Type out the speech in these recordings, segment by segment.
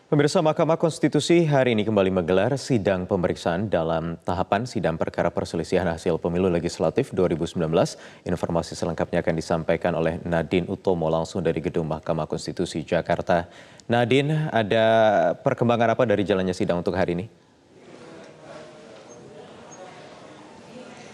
Pemirsa, Mahkamah Konstitusi hari ini kembali menggelar sidang pemeriksaan dalam tahapan sidang perkara perselisihan hasil pemilu legislatif 2019. Informasi selengkapnya akan disampaikan oleh Nadine Utomo langsung dari Gedung Mahkamah Konstitusi Jakarta. Nadine, ada perkembangan apa dari jalannya sidang untuk hari ini?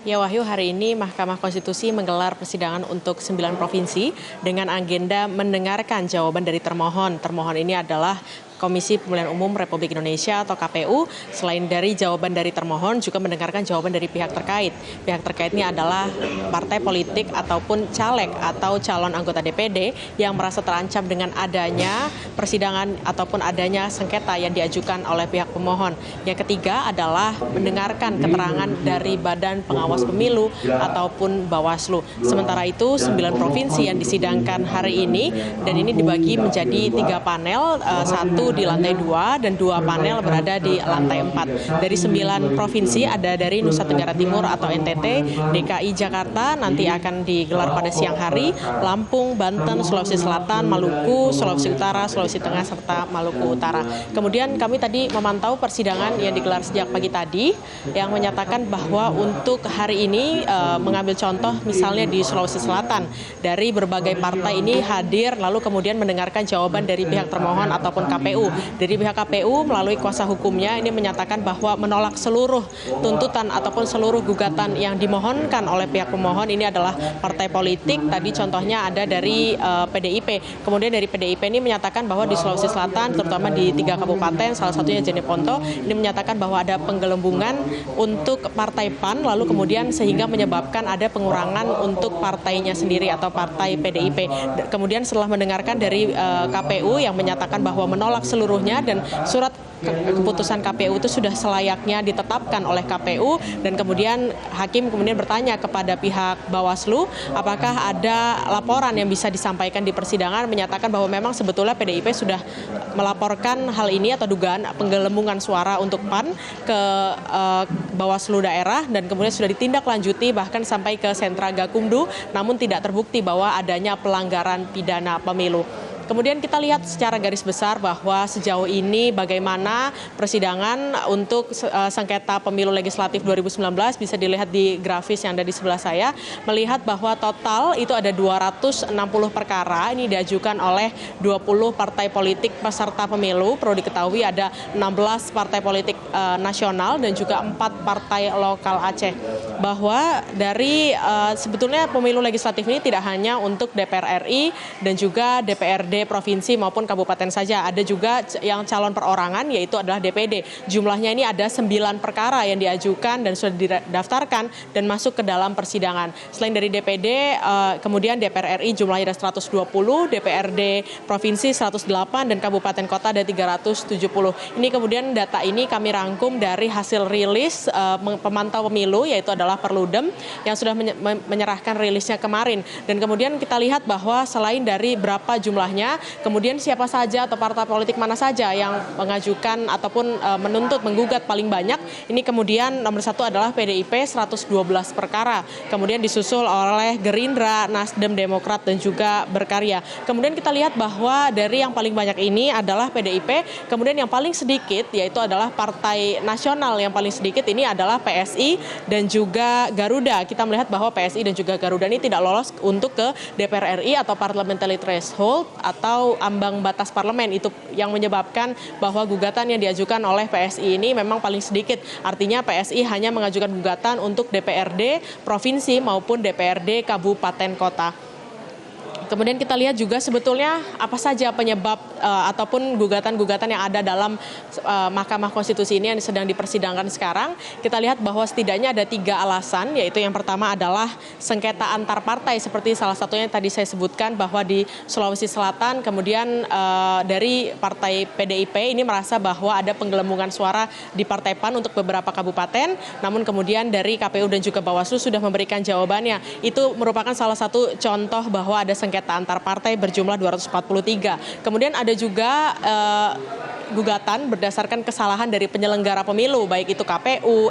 Ya Wahyu, hari ini Mahkamah Konstitusi menggelar persidangan untuk 9 provinsi dengan agenda mendengarkan jawaban dari termohon. Termohon ini adalah Komisi Pemilihan Umum Republik Indonesia atau KPU. Selain dari jawaban dari termohon, juga mendengarkan jawaban dari pihak terkait. Pihak terkait ini adalah partai politik ataupun caleg atau calon anggota DPD yang merasa terancam dengan adanya persidangan ataupun adanya sengketa yang diajukan oleh pihak pemohon. Yang ketiga adalah mendengarkan keterangan dari Badan Pengawas Pemilu ataupun Bawaslu. Sementara itu, 9 provinsi yang disidangkan hari ini, dan ini dibagi menjadi 3 panel, satu di lantai 2 dan 2 panel berada di lantai 4. Dari 9 provinsi ada dari Nusa Tenggara Timur atau NTT, DKI Jakarta nanti akan digelar pada siang hari, Lampung, Banten, Sulawesi Selatan, Maluku, Sulawesi Utara, Sulawesi Tengah, serta Maluku Utara. Kemudian kami tadi memantau persidangan yang digelar sejak pagi tadi yang menyatakan bahwa untuk hari ini mengambil contoh misalnya di Sulawesi Selatan, dari berbagai partai ini hadir lalu kemudian mendengarkan jawaban dari pihak termohon ataupun KPU. Dari pihak KPU melalui kuasa hukumnya ini menyatakan bahwa menolak seluruh tuntutan ataupun seluruh gugatan yang dimohonkan oleh pihak pemohon. Ini adalah partai politik. Tadi contohnya ada dari PDIP. Kemudian dari PDIP ini menyatakan bahwa di Sulawesi Selatan, terutama di 3 kabupaten, salah satunya Jeneponto, ini menyatakan bahwa ada penggelembungan untuk partai PAN, lalu kemudian sehingga menyebabkan ada pengurangan untuk partainya sendiri atau partai PDIP. Kemudian setelah mendengarkan dari KPU yang menyatakan bahwa menolak seluruhnya dan surat keputusan KPU itu sudah selayaknya ditetapkan oleh KPU, dan kemudian hakim kemudian bertanya kepada pihak Bawaslu apakah ada laporan yang bisa disampaikan di persidangan, menyatakan bahwa memang sebetulnya PDIP sudah melaporkan hal ini atau dugaan penggelembungan suara untuk PAN ke Bawaslu daerah, dan kemudian sudah ditindaklanjuti bahkan sampai ke sentra Gakumdu, namun tidak terbukti bahwa adanya pelanggaran pidana pemilu. Kemudian kita lihat secara garis besar bahwa sejauh ini bagaimana persidangan untuk sengketa pemilu legislatif 2019 bisa dilihat di grafis yang ada di sebelah saya, melihat bahwa total itu ada 260 perkara ini diajukan oleh 20 partai politik peserta pemilu. Perlu diketahui ada 16 partai politik nasional dan juga 4 partai lokal Aceh. Bahwa dari sebetulnya pemilu legislatif ini tidak hanya untuk DPR RI dan juga DPRD provinsi maupun kabupaten saja. Ada juga yang calon perorangan, yaitu adalah DPD. Jumlahnya ini ada 9 perkara yang diajukan dan sudah didaftarkan dan masuk ke dalam persidangan. Selain dari DPD, kemudian DPR RI jumlahnya ada 120, DPRD provinsi 108, dan kabupaten kota ada 370. Ini kemudian data ini kami rangkum dari hasil rilis pemantau pemilu, yaitu adalah Perludem yang sudah menyerahkan rilisnya kemarin. Dan kemudian kita lihat bahwa selain dari berapa jumlahnya, kemudian siapa saja atau partai politik mana saja yang mengajukan ataupun menuntut menggugat paling banyak, ini kemudian nomor 1 adalah PDIP 112 perkara, kemudian disusul oleh Gerindra, Nasdem, Demokrat, dan juga Berkarya. Kemudian kita lihat bahwa dari yang paling banyak ini adalah PDIP, kemudian yang paling sedikit yaitu adalah Partai Nasional, yang paling sedikit ini adalah PSI dan juga Garuda. Kita melihat bahwa PSI dan juga Garuda ini tidak lolos untuk ke DPR RI atau parliamentary threshold atau ambang batas parlemen. Itu yang menyebabkan bahwa gugatan yang diajukan oleh PSI ini memang paling sedikit. Artinya PSI hanya mengajukan gugatan untuk DPRD provinsi maupun DPRD kabupaten kota. Kemudian kita lihat juga sebetulnya apa saja penyebab ataupun gugatan-gugatan yang ada dalam Mahkamah Konstitusi ini yang sedang dipersidangkan sekarang. Kita lihat bahwa setidaknya ada 3 alasan, yaitu yang pertama adalah sengketa antar partai, seperti salah satunya yang tadi saya sebutkan bahwa di Sulawesi Selatan kemudian dari partai PDIP ini merasa bahwa ada penggelembungan suara di Partai PAN untuk beberapa kabupaten, namun kemudian dari KPU dan juga Bawaslu sudah memberikan jawabannya. Itu merupakan salah satu contoh bahwa ada sengketa antar partai berjumlah 243. Kemudian ada juga gugatan berdasarkan kesalahan dari penyelenggara pemilu, baik itu KPU,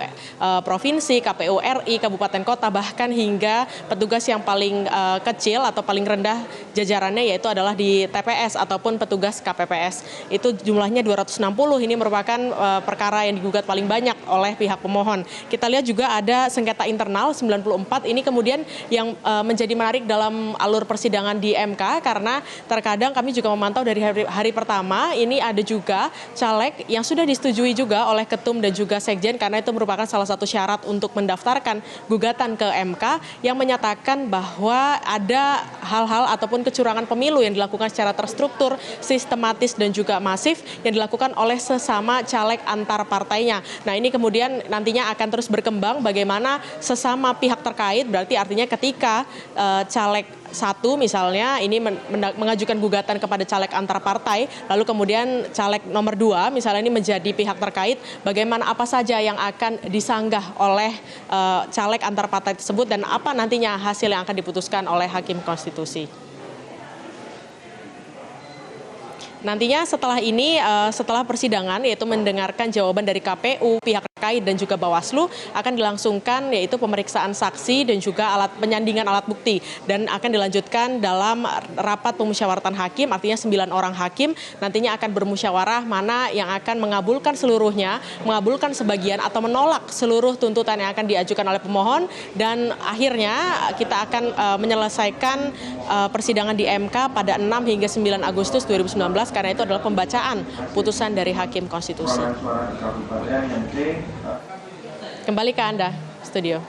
provinsi, KPU RI, kabupaten kota, bahkan hingga petugas yang paling kecil atau paling rendah jajarannya yaitu adalah di TPS ataupun petugas KPPS. Itu jumlahnya 260, ini merupakan perkara yang digugat paling banyak oleh pihak pemohon. Kita lihat juga ada sengketa internal 94, ini kemudian yang menjadi menarik dalam alur persidangan di MK karena terkadang kami juga memantau dari hari pertama ini ada juga caleg yang sudah disetujui juga oleh ketum dan juga sekjen karena itu merupakan salah satu syarat untuk mendaftarkan gugatan ke MK yang menyatakan bahwa ada hal-hal ataupun kecurangan pemilu yang dilakukan secara terstruktur, sistematis dan juga masif yang dilakukan oleh sesama caleg antar partainya. Nah, ini kemudian nantinya akan terus berkembang bagaimana sesama pihak terkait, berarti artinya ketika caleg satu misalnya ini mengajukan gugatan kepada caleg antar partai, lalu kemudian caleg nomor 2 misalnya ini menjadi pihak terkait, bagaimana apa saja yang akan disanggah oleh caleg antar partai tersebut dan apa nantinya hasil yang akan diputuskan oleh Hakim Konstitusi. Nantinya setelah ini, setelah persidangan yaitu mendengarkan jawaban dari KPU, pihak terkait dan juga Bawaslu akan dilangsungkan yaitu pemeriksaan saksi dan juga penyandingan alat bukti dan akan dilanjutkan dalam rapat pemusyawaratan hakim, artinya 9 orang hakim nantinya akan bermusyawarah mana yang akan mengabulkan seluruhnya, mengabulkan sebagian atau menolak seluruh tuntutan yang akan diajukan oleh pemohon dan akhirnya kita akan menyelesaikan persidangan di MK pada 6 hingga 9 Agustus 2019 karena itu adalah pembacaan putusan dari Hakim Konstitusi. Kembali ke Anda, studio.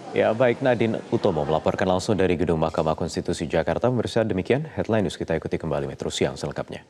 Ya, baik, Nadine Utomo melaporkan langsung dari Gedung Mahkamah Konstitusi Jakarta. Pemirsa, demikian headline news, kita ikuti kembali Metro Siang selengkapnya.